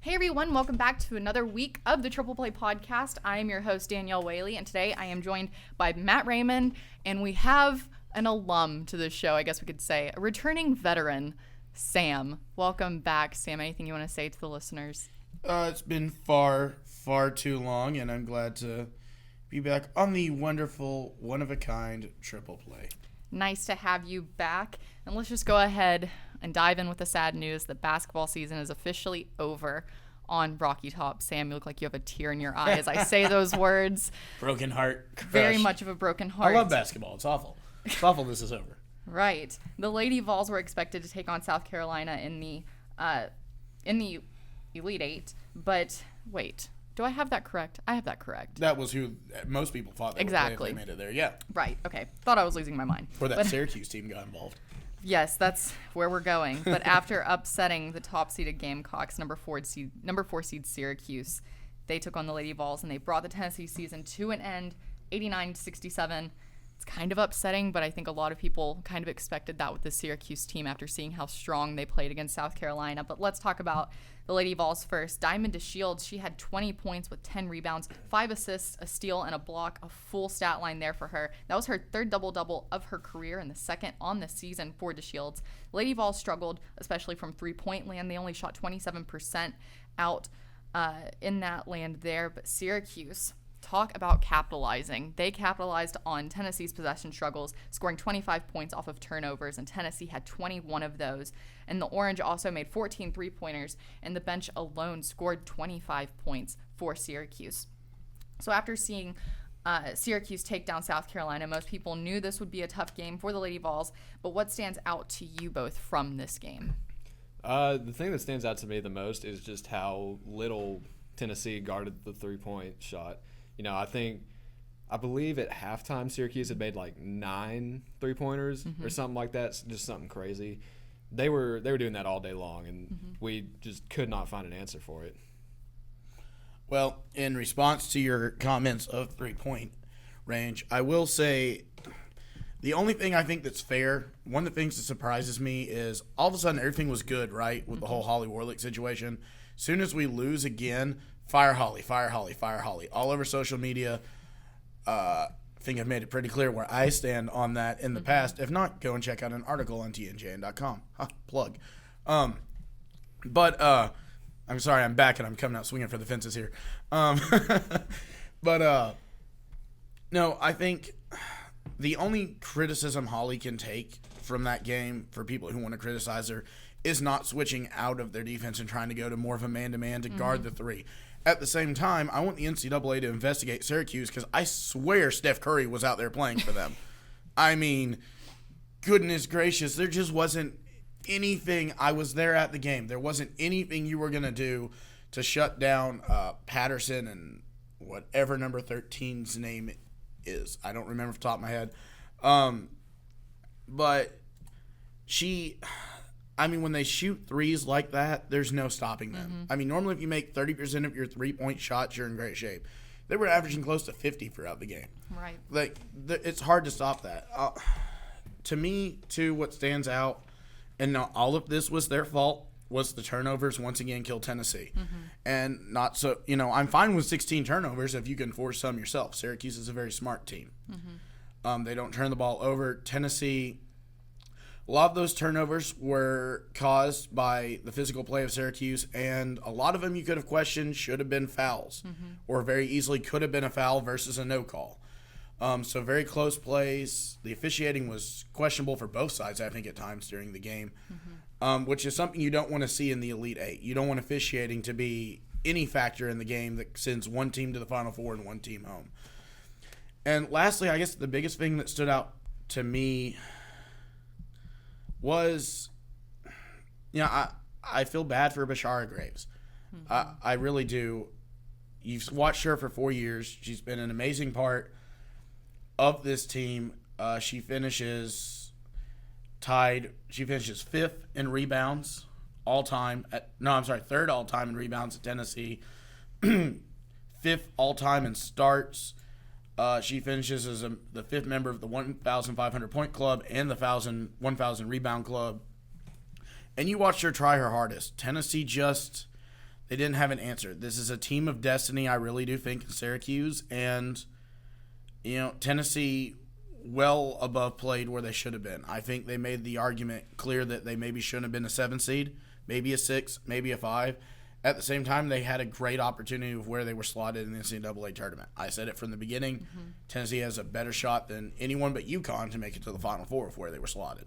Hey everyone, welcome back to another week of the Triple Play Podcast. I am your host, Danielle Whaley, and today I am joined by Matt Raymond, and we have an alum to the show, I guess we could say, a returning veteran, Sam. Welcome back, Sam. Anything you want to say to the listeners? It's been far too long, and I'm glad to be back on the wonderful, one-of-a-kind Triple Play. Nice to have you back, and let's just go ahead and dive in with the sad news that basketball season is officially over on Rocky Top. Sam, you look like you have a tear in your eye as I say those words. Broken heart. Very Crush. much of a broken heart. I love basketball. It's awful. It's awful this is over. Right. The Lady Vols were expected to take on South Carolina in the Elite Eight, but wait. Do I have that correct? I have that correct. That was who most people thought they would play if they made it there. Yeah. Right. Okay. Thought I was losing my mind. Or that Syracuse team got involved. Yes, that's where we're going. But after upsetting the top-seeded Gamecocks, number four seed Syracuse, they took on the Lady Vols, and they brought the Tennessee season to an end, 89-67. It's kind of upsetting, but I think a lot of people kind of expected that with the Syracuse team after seeing how strong they played against South Carolina. But let's talk about the Lady Vols first. Diamond DeShields, she had 20 points with 10 rebounds, 5 assists, a steal, and a block, a full stat line there for her. That was her third double-double of her career and the second on the season for DeShields. Lady Vols struggled, especially from three-point land. They only shot 27% out in that land there. But Syracuse, talk about capitalizing. They capitalized on Tennessee's possession struggles, scoring 25 points off of turnovers, and Tennessee had 21 of those. And the Orange also made 14 three-pointers, and the bench alone scored 25 points for Syracuse. So after seeing Syracuse take down South Carolina, most people knew this would be a tough game for the Lady Vols, but what stands out to you both from this game? The thing that stands out to me the most is just how little Tennessee guarded the three-point shot. You know, I believe at halftime Syracuse had made like 9 three-pointers or something like that, just something crazy. They were doing that all day long, and we just could not find an answer for it. Well, in response to your comments of three-point range, I will say the only thing I think that's fair, one of the things that surprises me is all of a sudden everything was good, right, with the whole Holly Warlick situation. As soon as we lose again, fire Holly, fire Holly, fire Holly. All over social media. I think I've made it pretty clear where I stand on that in the past. If not, go and check out an article on tnjn.com. Plug. But I'm sorry, I'm back and I'm coming out swinging for the fences here. But no, I think the only criticism Holly can take from that game for people who want to criticize her is not switching out of their defense and trying to go to more of a man-to-man to guard the three. At the same time, I want the NCAA to investigate Syracuse because I swear Steph Curry was out there playing for them. I mean, goodness gracious, there just wasn't anything. I was there at the game. There wasn't anything you were going to do to shut down Patterson and whatever number 13's name is. I don't remember off the top of my head. But when they shoot threes like that, there's no stopping them. I mean, normally if you make 30% of your three-point shots, you're in great shape. They were averaging close to 50 throughout the game. Right. Like, it's hard to stop that. To me, too, what stands out, and not all of this was their fault, was the turnovers once again killed Tennessee. And not so, I'm fine with 16 turnovers if you can force some yourself. Syracuse is a very smart team. They don't turn the ball over. Tennessee, a lot of those turnovers were caused by the physical play of Syracuse, and a lot of them you could have questioned should have been fouls or very easily could have been a foul versus a no call. So very close plays. The officiating was questionable for both sides, I think, at times during the game, which is something you don't want to see in the Elite Eight. You don't want officiating to be any factor in the game that sends one team to the Final Four and one team home. And lastly, I guess the biggest thing that stood out to me was, I feel bad for Bashara Graves. I really do. You've watched her for 4 years. She's been an amazing part of this team. She finishes fifth in rebounds all time. Third all time in rebounds at Tennessee. Fifth all time in starts. She finishes as the fifth member of the 1,500 point club and the 1,000 rebound club. And you watched her try her hardest. Tennessee They didn't have an answer. This is a team of destiny, I really do think, in Syracuse. And, Tennessee well above played where they should have been. I think they made the argument clear that they maybe shouldn't have been a 7 seed, maybe a 6, maybe a 5. At the same time, they had a great opportunity of where they were slotted in the NCAA tournament. I said it from the beginning. Mm-hmm. Tennessee has a better shot than anyone but UConn to make it to the Final Four of where they were slotted.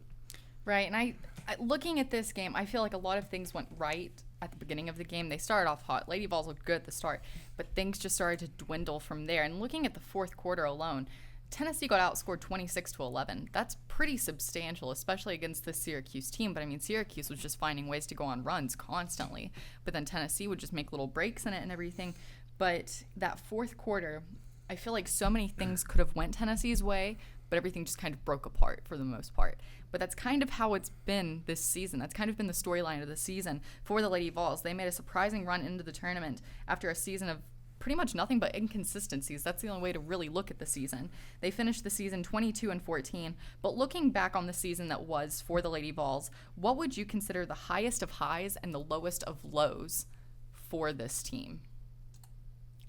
Right, and I looking at this game, I feel like a lot of things went right at the beginning of the game. They started off hot. Lady Vols looked good at the start, but things just started to dwindle from there. And looking at the fourth quarter alone, Tennessee got outscored 26-11. That's pretty substantial, especially against the Syracuse team. But, I mean, Syracuse was just finding ways to go on runs constantly. But then Tennessee would just make little breaks in it and everything. But that fourth quarter, I feel like so many things could have went Tennessee's way, but everything just kind of broke apart for the most part. But that's kind of how it's been this season. That's kind of been the storyline of the season for the Lady Vols. They made a surprising run into the tournament after a season of pretty much nothing but inconsistencies. That's the only way to really look at the season. They finished the season 22-14, but looking back on the season that was for the Lady Vols, what would you consider the highest of highs and the lowest of lows for this team?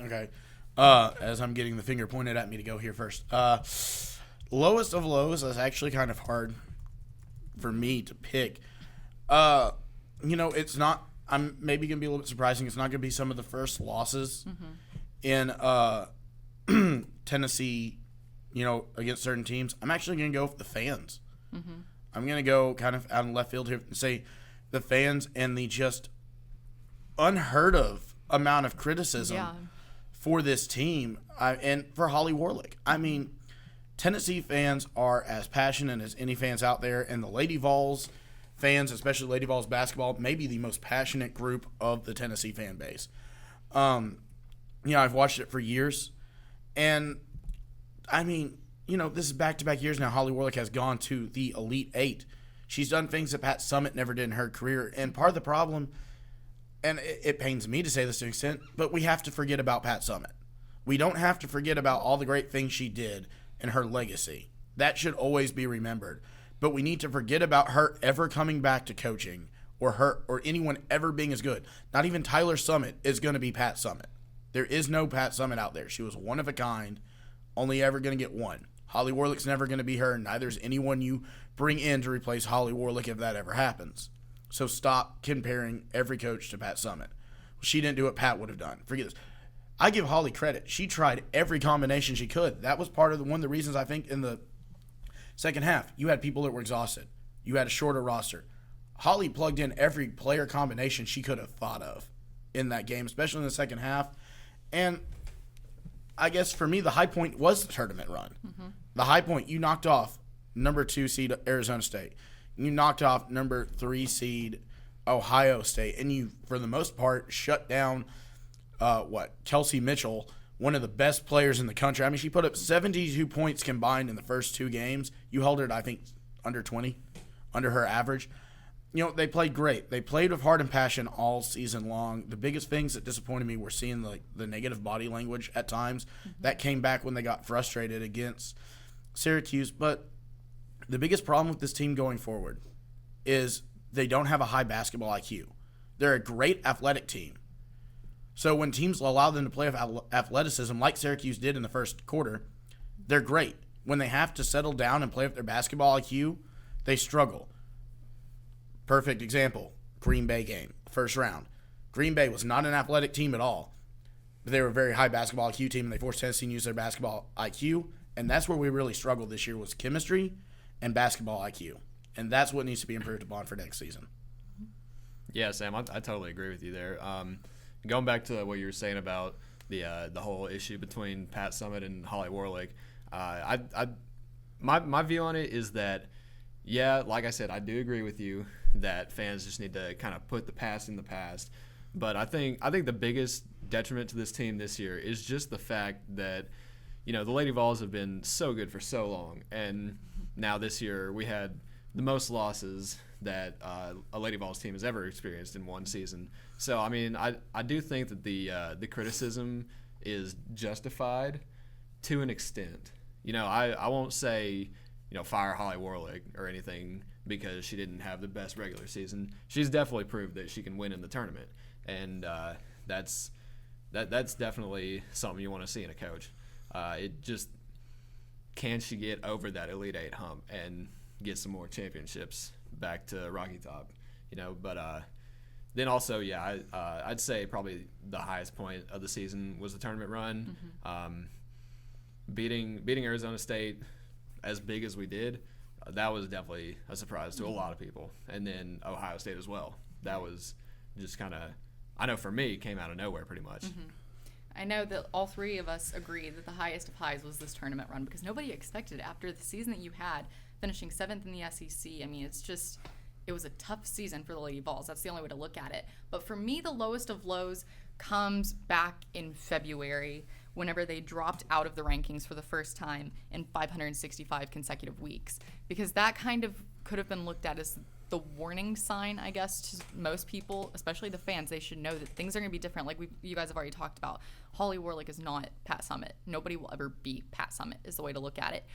Okay. As I'm getting the finger pointed at me to go here first. Lowest of lows is actually kind of hard for me to pick. It's not, I'm maybe going to be a little bit surprising. It's not going to be some of the first losses in Tennessee, against certain teams. I'm actually going to go with the fans. Mm-hmm. I'm going to go kind of out in left field here and say the fans and the just unheard of amount of criticism for this team and for Holly Warlick. I mean, Tennessee fans are as passionate as any fans out there, and the Lady Vols fans, especially Lady Vols basketball, may be the most passionate group of the Tennessee fan base. I've watched it for years, and I mean, this is back-to-back years now. Holly Warlick has gone to the Elite Eight. She's done things that Pat Summitt never did in her career, and part of the problem, and it pains me to say this to an extent, but we have to forget about Pat Summitt. We don't have to forget about all the great things she did and her legacy. That should always be remembered. But we need to forget about her ever coming back to coaching or anyone ever being as good. Not even Tyler Summitt is going to be Pat Summitt. There is no Pat Summitt out there. She was one of a kind, only ever going to get one. Holly Warlick's never going to be her, and neither is anyone you bring in to replace Holly Warlick if that ever happens. So stop comparing every coach to Pat Summitt. She didn't do what Pat would have done. Forget this. I give Holly credit. She tried every combination she could. That was part of one of the reasons I think in the second half, you had people that were exhausted. You had a shorter roster. Holly plugged in every player combination she could have thought of in that game, especially in the second half. And I guess for me, the high point was the tournament run. Mm-hmm. The high point, you knocked off number 2 seed Arizona State. You knocked off number 3 seed Ohio State. And you, for the most part, shut down Kelsey Mitchell, one of the best players in the country. I mean, she put up 72 points combined in the first 2 games. You held her to, I think, under 20, under her average. They played great. They played with heart and passion all season long. The biggest things that disappointed me were seeing the negative body language at times. Mm-hmm. That came back when they got frustrated against Syracuse. But the biggest problem with this team going forward is they don't have a high basketball IQ. They're a great athletic team. So when teams allow them to play with athleticism, like Syracuse did in the first quarter, they're great. When they have to settle down and play with their basketball IQ, they struggle. Perfect example, Green Bay game, first round. Green Bay was not an athletic team at all. But they were a very high basketball IQ team, and they forced Tennessee to use their basketball IQ. And that's where we really struggled this year was chemistry and basketball IQ. And that's what needs to be improved upon for next season. Yeah, Sam, I totally agree with you there. Going back to what you were saying about the whole issue between Pat Summitt and Holly Warlick, my view on it is that, yeah, like I said, I do agree with you that fans just need to kind of put the past in the past. But I think the biggest detriment to this team this year is just the fact that, the Lady Vols have been so good for so long, and now this year we had the most losses that a Lady Vols team has ever experienced in one season. So, I mean, I do think that the criticism is justified to an extent. I won't say, fire Holly Warlick or anything because she didn't have the best regular season. She's definitely proved that she can win in the tournament. and that's definitely something you want to see in a coach. It just, can she get over that Elite Eight hump and get some more championships back to Rocky Top, But then also, I'd say probably the highest point of the season was the tournament run. Beating Arizona State as big as we did, that was definitely a surprise to a lot of people. And then Ohio State as well. That was just kind of, I know for me, came out of nowhere pretty much. I know that all three of us agree that the highest of highs was this tournament run, because nobody expected it after the season that you had, finishing 7th in the SEC. I mean, it was a tough season for the Lady Vols. That's the only way to look at it. But for me, the lowest of lows comes back in February, whenever they dropped out of the rankings for the first time in 565 consecutive weeks, because that kind of could have been looked at as the warning sign, I guess, to most people, especially the fans. They should know that things are going to be different. Like you guys have already talked about, Holly Warlick is not Pat Summitt. Nobody will ever be Pat Summitt is the way to look at it.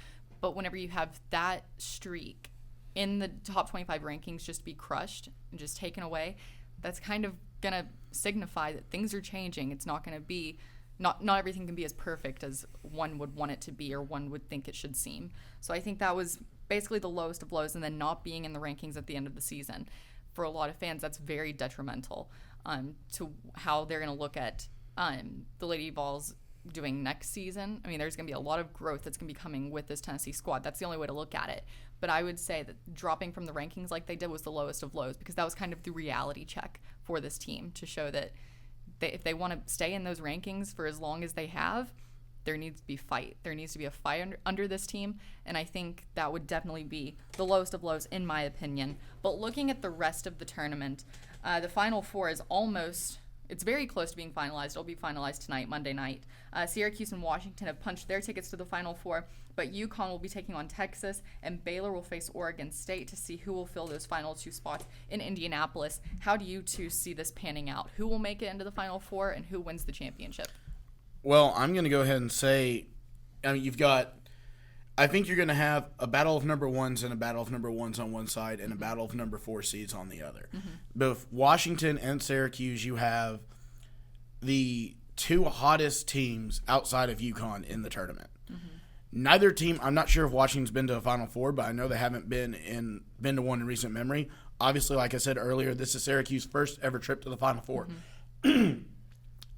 But whenever you have that streak in the top 25 rankings just be crushed and just taken away, that's kind of going to signify that things are changing. It's not going to be, not everything can be as perfect as one would want it to be or one would think it should seem. So I think that was basically the lowest of lows, and then not being in the rankings at the end of the season. For a lot of fans, that's very detrimental to how they're going to look at the Lady Vols doing next season. I mean, there's going to be a lot of growth that's going to be coming with this Tennessee squad. That's the only way to look at it. But I would say that dropping from the rankings like they did was the lowest of lows, because that was kind of the reality check for this team to show that if they want to stay in those rankings for as long as they have, there needs to be fight. There needs to be a fight under this team, and I think that would definitely be the lowest of lows in my opinion. But looking at the rest of the tournament, the Final Four is it's very close to being finalized. It'll be finalized tonight, Monday night. Syracuse and Washington have punched their tickets to the Final Four, but UConn will be taking on Texas, and Baylor will face Oregon State to see who will fill those final two spots in Indianapolis. How do you two see this panning out? Who will make it into the Final Four, and who wins the championship? Well, I'm going to go ahead and say, I think you're going to have a battle of number ones and a battle of number ones on one side and a battle of number 4 seeds on the other. Both Washington and Syracuse, you have the two hottest teams outside of UConn in the tournament. Neither team, I'm not sure if Washington's been to a Final Four, but I know they haven't been to one in recent memory. Obviously, like I said earlier, this is Syracuse's first ever trip to the Final Four.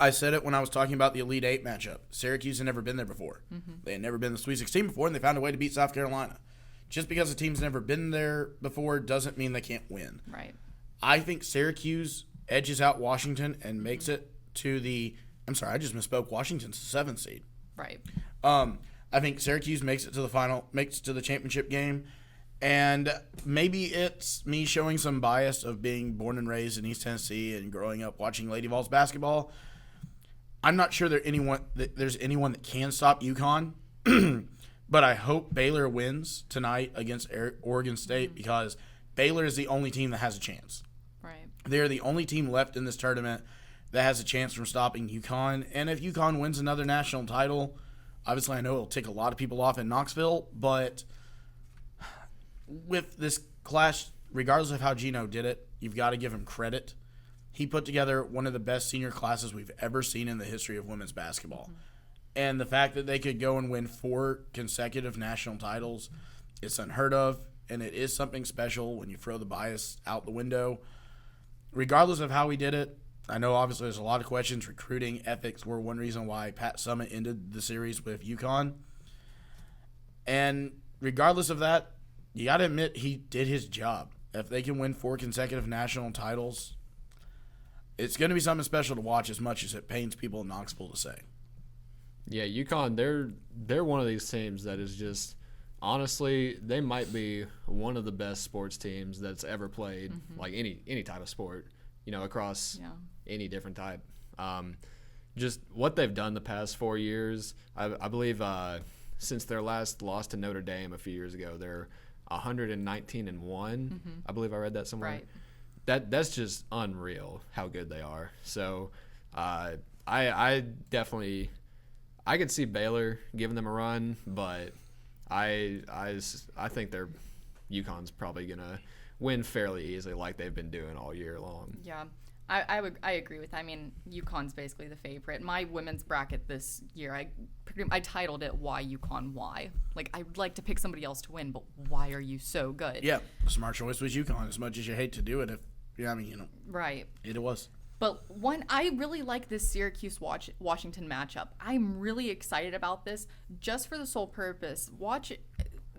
I said it when I was talking about the Elite Eight matchup. Syracuse had never been there before. They had never been in the Sweet 16 before, and they found a way to beat South Carolina. Just because a team's never been there before doesn't mean they can't win. Right. I think Syracuse edges out Washington and makes it to the – I'm sorry, I just misspoke. Washington's the 7th seed. Right. I think Syracuse makes it to the final – makes it to the championship game. And maybe it's me showing some bias of being born and raised in East Tennessee and growing up watching Lady Vols basketball. I'm not sure there's anyone that can stop UConn, but I hope Baylor wins tonight against Oregon State, because Baylor is the only team that has a chance. Right. They're the only team left in this tournament that has a chance from stopping UConn. And if UConn wins another national title, obviously I know it'll tick a lot of people off in Knoxville, but with this clash, regardless of how Gino did it, you've got to give him credit. He put together one of the best senior classes we've ever seen in the history of women's basketball. And the fact that they could go and win 4 consecutive national titles, it's unheard of, and it is something special when you throw the bias out the window. Regardless of how we did it, I know obviously there's a lot of questions. Recruiting, ethics were one reason why Pat Summitt ended the series with UConn. And regardless of that, you got to admit he did his job. If they can win 4 consecutive national titles, it's going to be something special to watch, as much as it pains people in Knoxville to say. Yeah, UConn, they're one of these teams that is just, honestly, they might be one of the best sports teams that's ever played, like any type of sport, across any different type. Just what they've done the past 4 years, I believe since their last loss to Notre Dame a few years ago, they're 119-1. I believe I read that somewhere. Right. That's just unreal how good they are. So I definitely could see Baylor giving them a run, but I think UConn's probably gonna win fairly easily, like they've been doing all year long. Yeah. I agree with that. I mean, UConn's basically the favorite. My women's bracket this year, I titled it "Why UConn Why." Like, I'd like to pick somebody else to win, but why are you so good? Yeah, the smart choice was UConn. As much as you hate to do it, right. It was. But I really like this Syracuse Washington matchup. I'm really excited about this just for the sole purpose.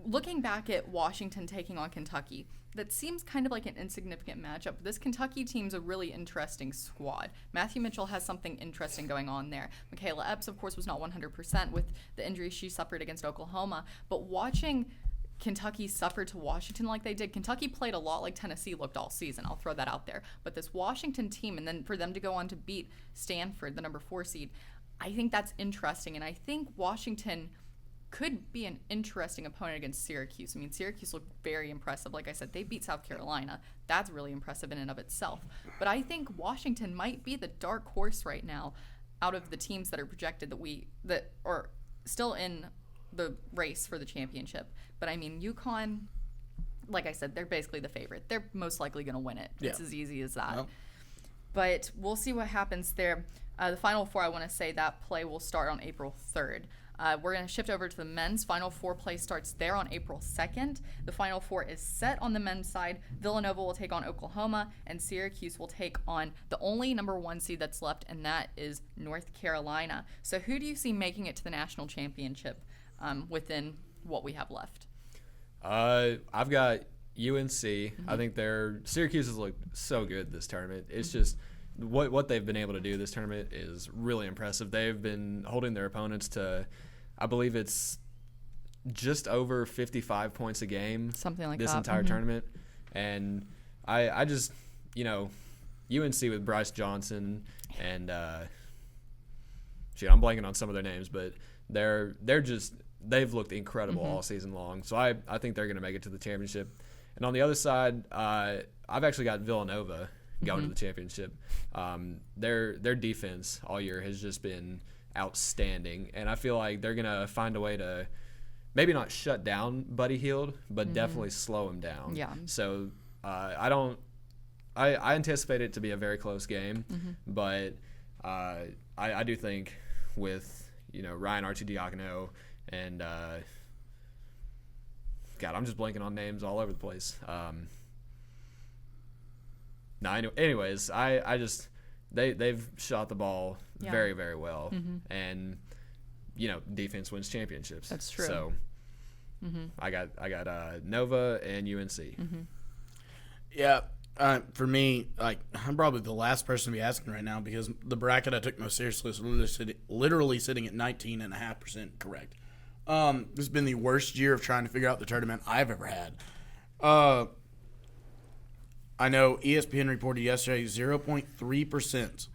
Looking back at Washington taking on Kentucky, that seems kind of like an insignificant matchup. This Kentucky team's a really interesting squad. Matthew Mitchell has something interesting going on there. Michaela Epps, of course, was not 100% with the injury she suffered against Oklahoma. But watching Kentucky suffer to Washington like they did, Kentucky played a lot like Tennessee looked all season. I'll throw that out there. But this Washington team, and then for them to go on to beat Stanford, the number 4 seed, I think that's interesting. And I think Washington could be an interesting opponent against Syracuse. I mean, Syracuse looked very impressive. Like I said, they beat South Carolina. That's really impressive in and of itself. But I think Washington might be the dark horse right now out of the teams that are projected that are still in the race for the championship. But I mean, UConn, like I said, they're basically the favorite. They're most likely going to win it. Yeah. It's as easy as that. Well. But we'll see what happens there. The Final Four, I want to say that play will start on April 3rd. We're going to shift over to the men's. Final Four play starts there on April 2nd. The Final Four is set on the men's side. Villanova will take on Oklahoma, and Syracuse will take on the only number 1 seed that's left, and that is North Carolina. So who do you see making it to the national championship within what we have left? I've got UNC. Mm-hmm. I think Syracuse has looked so good this tournament. It's just what they've been able to do this tournament is really impressive. They've been holding their opponents to, I believe it's just over 55 points a game. Something like this that. Entire tournament. And I just, UNC with Bryce Johnson and I'm blanking on some of their names, but they've looked incredible all season long. So I think they're going to make it to the championship. And on the other side, I've actually got Villanova going to the championship. Their defense all year has just been outstanding, and I feel like they're gonna find a way to maybe not shut down Buddy Hield, but definitely slow him down. Yeah. So I anticipate it to be a very close game, but I do think with Ryan Arcidiacono and God, I'm just blanking on names all over the place. Anyways, I just they've shot the ball very, very well, and defense wins championships. That's true. So I got Nova and UNC. Yeah, for me, I'm probably the last person to be asking right now because the bracket I took most seriously is literally sitting at 19.5% correct. This has been the worst year of trying to figure out the tournament I've ever had. I know ESPN reported yesterday 0.3%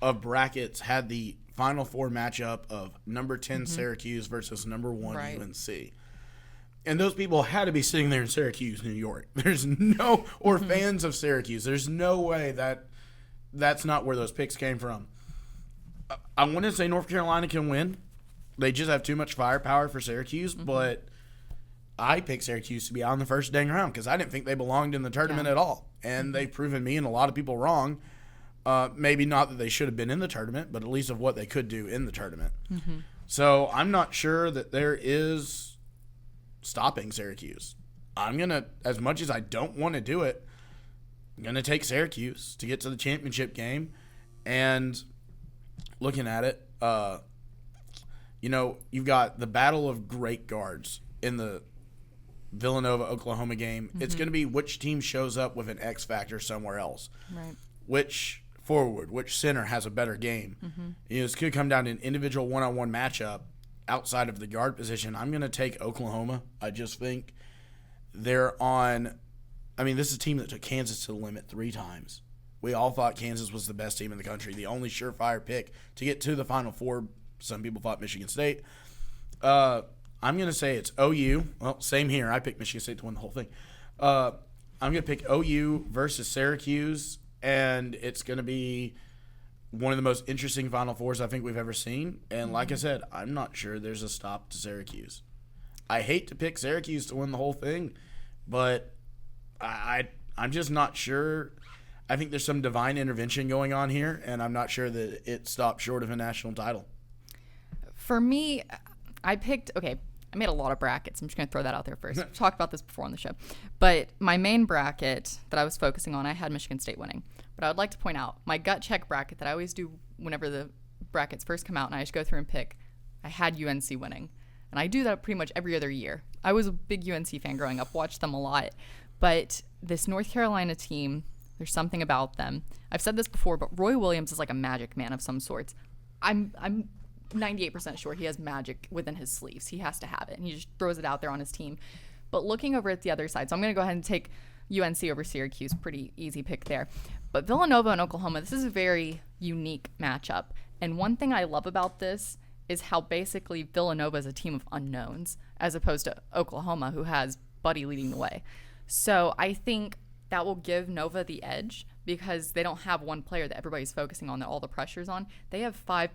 of brackets had the Final Four matchup of number 10 Syracuse versus number 1 UNC. And those people had to be sitting there in Syracuse, New York. Or fans of Syracuse. There's no way that's not where those picks came from. I want to say North Carolina can win. They just have too much firepower for Syracuse, but I picked Syracuse to be out in the first dang round because I didn't think they belonged in the tournament at all. And they've proven me and a lot of people wrong. Maybe not that they should have been in the tournament, but at least of what they could do in the tournament. So I'm not sure that there is stopping Syracuse. I'm going to, as much as I don't want to do it, I'm going to take Syracuse to get to the championship game. And looking at it, you've got the battle of great guards in the Villanova-Oklahoma game. It's going to be which team shows up with an X factor somewhere else. Right. Which forward, which center has a better game. This could come down to an individual one-on-one matchup outside of the guard position. I'm going to take Oklahoma. I just think they're on – this is a team that took Kansas to the limit 3 times. We all thought Kansas was the best team in the country, the only surefire pick to get to the Final Four. Some people thought Michigan State. I'm going to say it's OU. Well, same here. I picked Michigan State to win the whole thing. I'm going to pick OU versus Syracuse, and it's going to be one of the most interesting Final Fours I think we've ever seen. And like I said, I'm not sure there's a stop to Syracuse. I hate to pick Syracuse to win the whole thing, but I'm just not sure. I think there's some divine intervention going on here, and I'm not sure that it stopped short of a national title. For me, I made a lot of brackets. I'm just going to throw that out there first. We've talked about this before on the show. But my main bracket that I was focusing on, I had Michigan State winning. But I would like to point out, my gut check bracket that I always do whenever the brackets first come out and I just go through and pick, I had UNC winning. And I do that pretty much every other year. I was a big UNC fan growing up, watched them a lot. But this North Carolina team, there's something about them. I've said this before, but Roy Williams is like a magic man of some sorts. I'm 98% sure he has magic within his sleeves. He has to have it, and he just throws it out there on his team. But looking over at the other side, so I'm going to go ahead and take UNC over Syracuse. Pretty easy pick there. But Villanova and Oklahoma, this is a very unique matchup. And one thing I love about this is how basically Villanova is a team of unknowns, as opposed to Oklahoma, who has Buddy leading the way. So I think that will give Nova the edge because they don't have one player that everybody's focusing on, that all the pressure's on. They have 5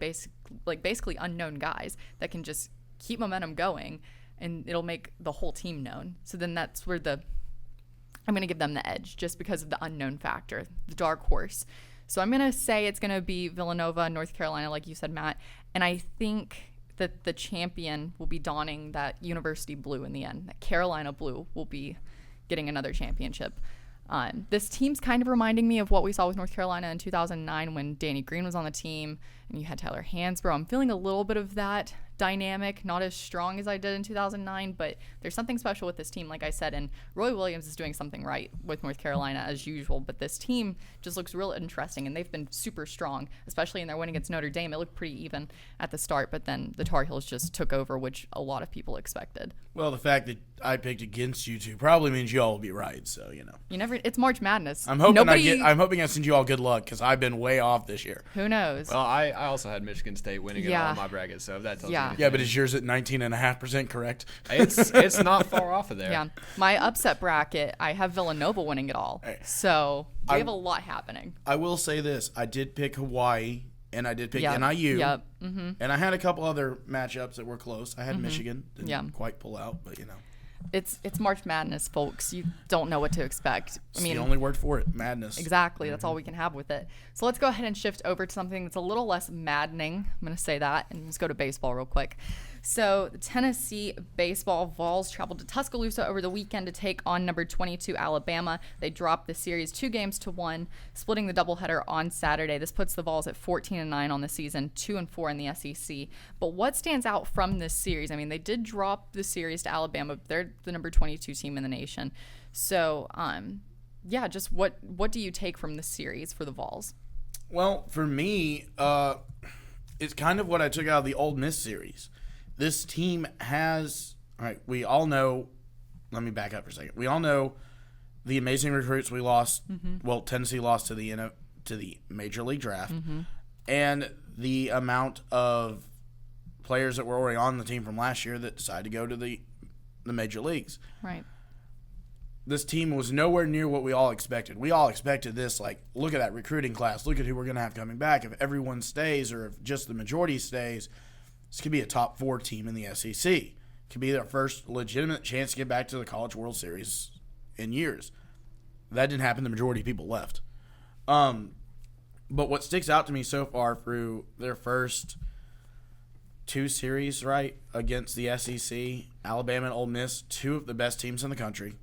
basically unknown guys that can just keep momentum going, and it'll make the whole team known. So then that's where I'm going to give them the edge just because of the unknown factor, the dark horse. So I'm going to say it's going to be Villanova, North Carolina, like you said, Matt. And I think that the champion will be donning that University blue in the end. That Carolina blue will be getting another championship. This team's kind of reminding me of what we saw with North Carolina in 2009 when Danny Green was on the team and you had Tyler Hansbrough. I'm feeling a little bit of that dynamic, not as strong as I did in 2009, but there's something special with this team, like I said, and Roy Williams is doing something right with North Carolina as usual, but this team just looks real interesting, and they've been super strong, especially in their win against Notre Dame. It looked pretty even at the start, but then the Tar Heels just took over, which a lot of people expected. Well, the fact that I picked against you two probably means you all will be right, so, you know. It's March Madness. I'm hoping I send you all good luck because I've been way off this year. Who knows? Well, I also had Michigan State winning in all my brackets, so if that tells you anything. Yeah, but is yours at 19.5% correct? It's not far off of there. Yeah. My upset bracket, I have Villanova winning it all. So we have a lot happening. I will say this. I did pick Hawaii, and I did pick NIU. Yep. Mm-hmm. And I had a couple other matchups that were close. I had Michigan. Didn't quite pull out, but, you know. It's March Madness, folks. You don't know what to expect. It's the only word for it, madness. Exactly. That's all we can have with it. So let's go ahead and shift over to something that's a little less maddening. I'm going to say that, and let's go to baseball real quick. So the Tennessee baseball Vols traveled to Tuscaloosa over the weekend to take on number 22 Alabama. They dropped the series 2-1, splitting the doubleheader on Saturday. This puts the Vols at 14-9 on the season, 2-4 in the SEC. But what stands out from this series? I mean, they did drop the series to Alabama. They're the number 22 team in the nation. So, just what do you take from this series for the Vols? Well, for me, it's kind of what I took out of the Ole Miss series. This team has, all right, we all know, let me back up for a second. We all know the amazing recruits we lost, Tennessee lost to the Major League Draft, and the amount of players that were already on the team from last year that decided to go to the Major Leagues. Right. This team was nowhere near what we all expected. We all expected this, like, look at that recruiting class. Look at who we're going to have coming back. If everyone stays or if just the majority stays, this could be a top 4 team in the SEC. It could be their first legitimate chance to get back to the College World Series in years. That didn't happen. The majority of people left. But what sticks out to me so far through their first 2 series, right, against the SEC, Alabama and Ole Miss, 2 of the best teams in the country,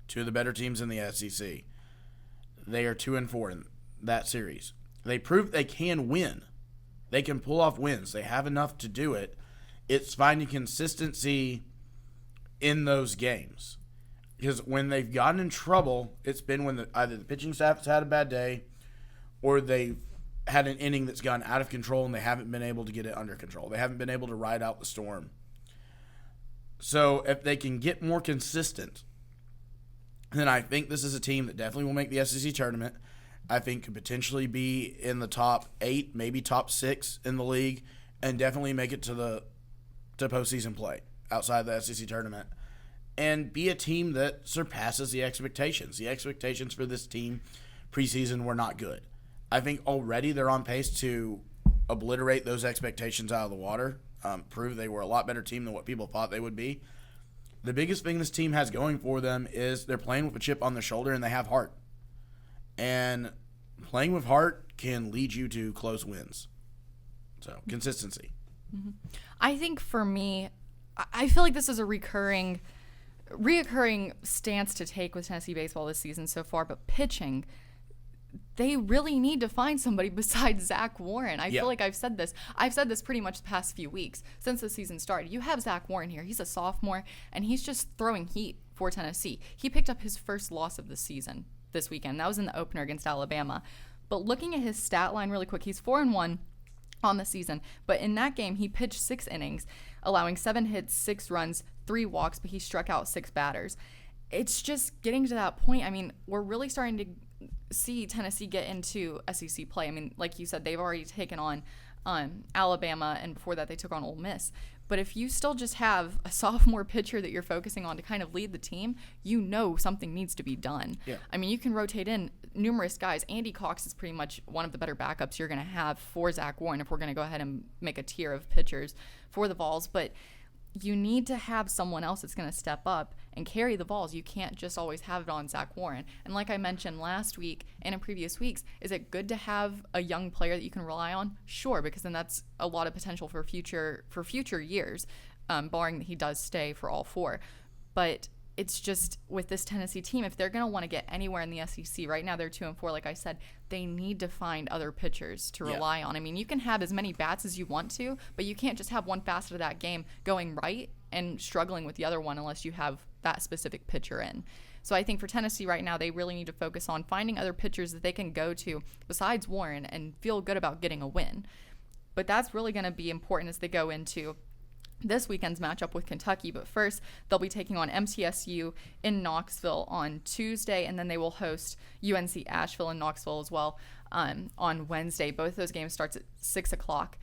2 of the better teams in the SEC. They are 2-4 in that series. They proved they can win. They can pull off wins. They have enough to do it. It's finding consistency in those games. Because when they've gotten in trouble, it's been when either the pitching staff has had a bad day or they've had an inning that's gone out of control and they haven't been able to get it under control. They haven't been able to ride out the storm. So if they can get more consistent, then I think this is a team that definitely will make the SEC tournament. I think could potentially be in the top 8, maybe top 6 in the league, and definitely make it to postseason play outside the SEC tournament, and be a team that surpasses the expectations. The expectations for this team preseason were not good. I think already they're on pace to obliterate those expectations out of the water, prove they were a lot better team than what people thought they would be. The biggest thing this team has going for them is they're playing with a chip on their shoulder and they have heart. And playing with heart can lead you to close wins. So, consistency. Mm-hmm. I think for me, I feel like this is a reoccurring stance to take with Tennessee baseball this season so far, but pitching, they really need to find somebody besides Zach Warren. I feel like I've said this pretty much the past few weeks since the season started. You have Zach Warren here. He's a sophomore, and he's just throwing heat for Tennessee. He picked up his first loss of the season this weekend. That was in the opener against Alabama. But looking at his stat line really quick, he's 4-1 on the season. But in that game, he pitched 6 innings, allowing 7 hits, 6 runs, 3 walks, but he struck out 6 batters. It's just getting to that point. I mean, we're really starting to see Tennessee get into SEC play. I mean, like you said, they've already taken on Alabama, and before that they took on Ole Miss. But if you still just have a sophomore pitcher that you're focusing on to kind of lead the team, you know something needs to be done. Yeah. I mean, you can rotate in numerous guys. Andy Cox is pretty much one of the better backups you're going to have for Zach Warren if we're going to go ahead and make a tier of pitchers for the Vols. But you need to have someone else that's going to step up and carry the Vols. You can't just always have it on Zach Warren. And like I mentioned last week and in previous weeks, is it good to have a young player that you can rely on? Sure, because then that's a lot of potential for future years, barring that he does stay for all 4. But it's just with this Tennessee team, if they're going to want to get anywhere in the SEC, right now they're 2-4, like I said, they need to find other pitchers to rely on. I mean, you can have as many bats as you want to, but you can't just have one facet of that game going right and struggling with the other one unless you have that specific pitcher in. So I think for Tennessee right now, they really need to focus on finding other pitchers that they can go to besides Warren and feel good about getting a win. But that's really going to be important as they go into this weekend's matchup with Kentucky. But first, they'll be taking on MTSU in Knoxville on Tuesday, and then they will host UNC Asheville in Knoxville as well on Wednesday. Both those games starts at 6 o'clock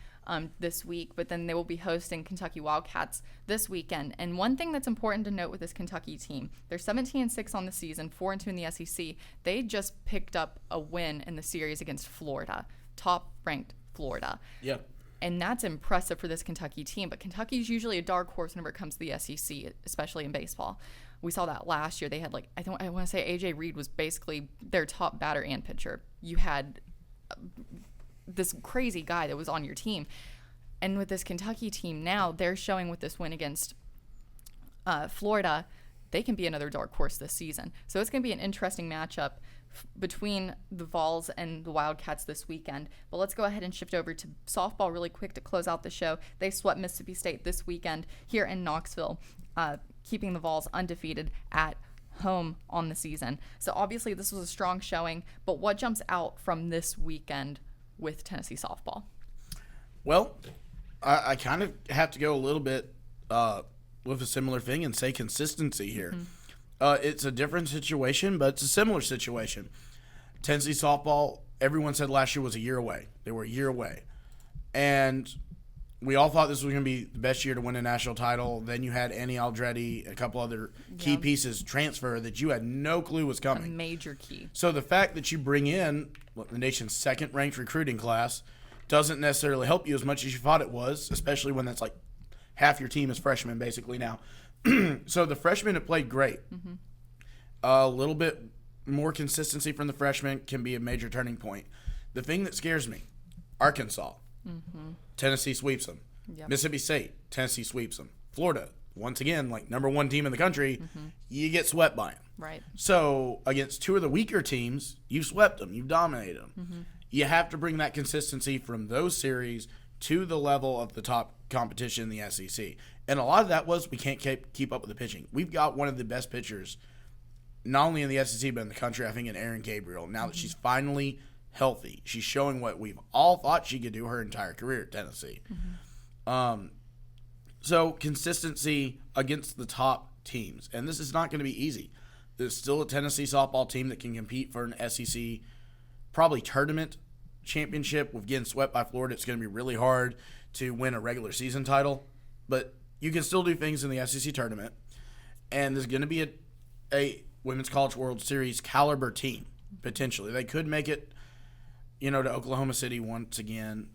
this week, but then they will be hosting Kentucky Wildcats this weekend. And one thing that's important to note with this Kentucky team, they're 17-6 on the season, 4-2 in the SEC. They just picked up a win in the series against Florida, top-ranked Florida. Yeah. And that's impressive for this Kentucky team. But Kentucky's usually a dark horse whenever it comes to the SEC, especially in baseball. We saw that last year. They had I want to say A.J. Reed was basically their top batter and pitcher. You had this crazy guy that was on your team. And with this Kentucky team now, they're showing with this win against Florida, they can be another dark horse this season. So it's going to be an interesting matchup between the Vols and the Wildcats this weekend. But let's go ahead and shift over to softball really quick to close out the show. They swept Mississippi State this weekend here in Knoxville, keeping the Vols undefeated at home on the season. So obviously this was a strong showing, but what jumps out from this weekend with Tennessee softball? Well, I kind of have to go a little bit with a similar thing and say consistency here. Mm-hmm. It's a different situation, but it's a similar situation. Tennessee softball, everyone said last year was a year away. They were a year away. And we all thought this was going to be the best year to win a national title. Then you had Annie Aldretti, a couple other key pieces transfer that you had no clue was coming. A major key. So the fact that you bring in the nation's second-ranked recruiting class doesn't necessarily help you as much as you thought it was, especially when that's like half your team is freshmen basically now. So the freshmen have played great. Mm-hmm. A little bit more consistency from the freshmen can be a major turning point. The thing that scares me, Arkansas, Tennessee sweeps them. Yep. Mississippi State, Tennessee sweeps them. Florida, once again, like number 1 team in the country, you get swept by them. Right. So against 2 of the weaker teams, you've swept them. You've dominated them. You have to bring that consistency from those series to the level of the top competition in the SEC. And a lot of that was we can't keep up with the pitching. We've got one of the best pitchers, not only in the SEC but in the country, I think, in Erin Gabriel. Now that she's finally healthy, she's showing what we've all thought she could do her entire career at Tennessee. So consistency against the top teams. And this is not going to be easy. There's still a Tennessee softball team that can compete for an SEC probably tournament championship. With getting swept by Florida, it's going to be really hard to win a regular season title. But you can still do things in the SEC tournament. And there's going to be a Women's College World Series caliber team, potentially. They could make it, to Oklahoma City once again.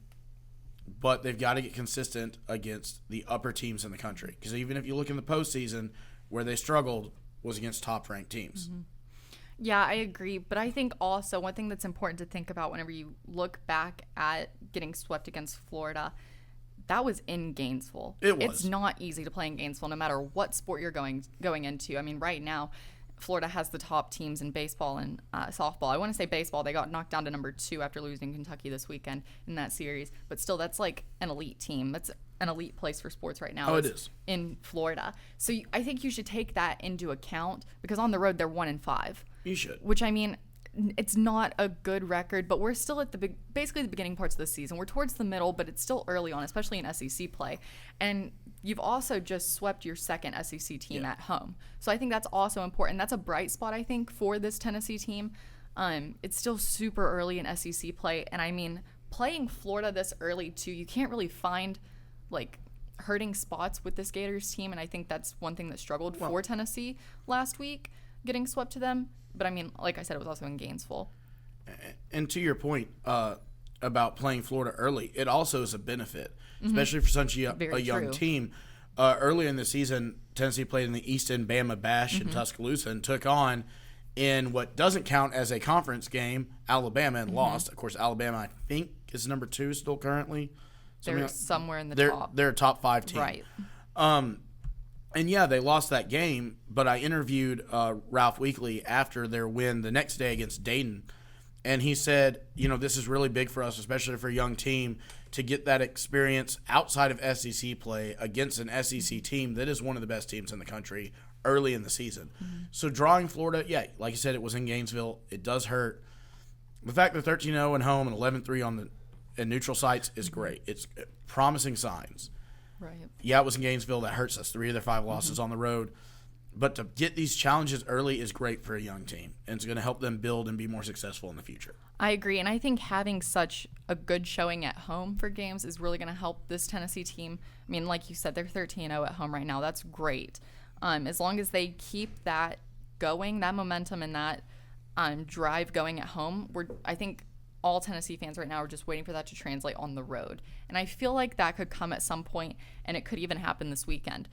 But they've got to get consistent against the upper teams in the country. Because even if you look in the postseason, where they struggled was against top-ranked teams. Yeah, I agree. But I think also one thing that's important to think about whenever you look back at getting swept against Florida, that was in Gainesville. It was. It's not easy to play in Gainesville no matter what sport you're going into. I mean, right now, Florida has the top teams in baseball and softball. I want to say baseball. They got knocked down to number 2 after losing Kentucky this weekend in that series. But still, that's like an elite team. That's an elite place for sports right now. Oh, it is. In Florida. So I think you should take that into account because on the road, they're 1-5. You should. Which, I mean, it's not a good record, but we're still at basically the beginning parts of the season. We're towards the middle, but it's still early on, especially in SEC play. And you've also just swept your second SEC team at home. So I think that's also important. That's a bright spot, I think, for this Tennessee team. It's still super early in SEC play. And, I mean, playing Florida this early, too, you can't really find, like, hurting spots with this Gators team. And I think that's one thing that struggled for Tennessee last week, getting swept to them. But, I mean, like I said, it was also in Gainesville. And to your point about playing Florida early, it also is a benefit, especially for such a young team. Early in the season, Tennessee played in the East End Bama Bash in Tuscaloosa and took on, in what doesn't count as a conference game, Alabama, and lost. Of course, Alabama, I think, is number 2 still currently. They're somewhere in the top. They're a top 5 team. Right. And, yeah, they lost that game, but I interviewed Ralph Weekly after their win the next day against Dayton, and he said, this is really big for us, especially for a young team, to get that experience outside of SEC play against an SEC team that is one of the best teams in the country early in the season. So drawing Florida, yeah, like you said, it was in Gainesville. It does hurt. The fact that 13-0 at home and 11-3 in neutral sites is great. It's promising signs. Right. Yeah, it was in Gainesville. That hurts us. 3 of their 5 losses on the road. But to get these challenges early is great for a young team, and it's going to help them build and be more successful in the future. I agree, and I think having such a good showing at home for games is really going to help this Tennessee team. I mean, like you said, they're 13-0 at home right now. That's great. As long as they keep that going, that momentum and that drive going at home, I think all Tennessee fans right now are just waiting for that to translate on the road. And I feel like that could come at some point, and it could even happen this weekend.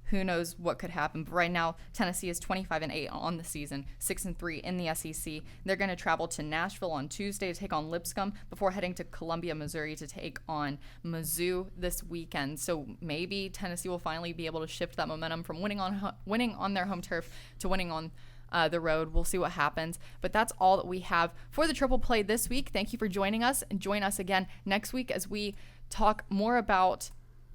Who knows what could happen? But right now, Tennessee is 25-8 on the season, 6-3 in the SEC. They're going to travel to Nashville on Tuesday to take on Lipscomb before heading to Columbia, Missouri to take on Mizzou this weekend. So maybe Tennessee will finally be able to shift that momentum from winning on their home turf to winning on the road. We'll see what happens. But that's all that we have for the Triple Play this week. Thank you for joining us, and join us again next week as we talk more about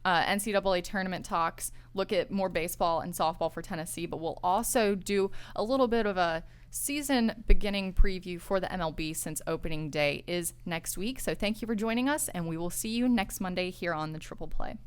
NCAA tournament talks, look at more baseball and softball for Tennessee, but we'll also do a little bit of a season beginning preview for the MLB since opening day is next week. So thank you for joining us, and we will see you next Monday here on the Triple Play.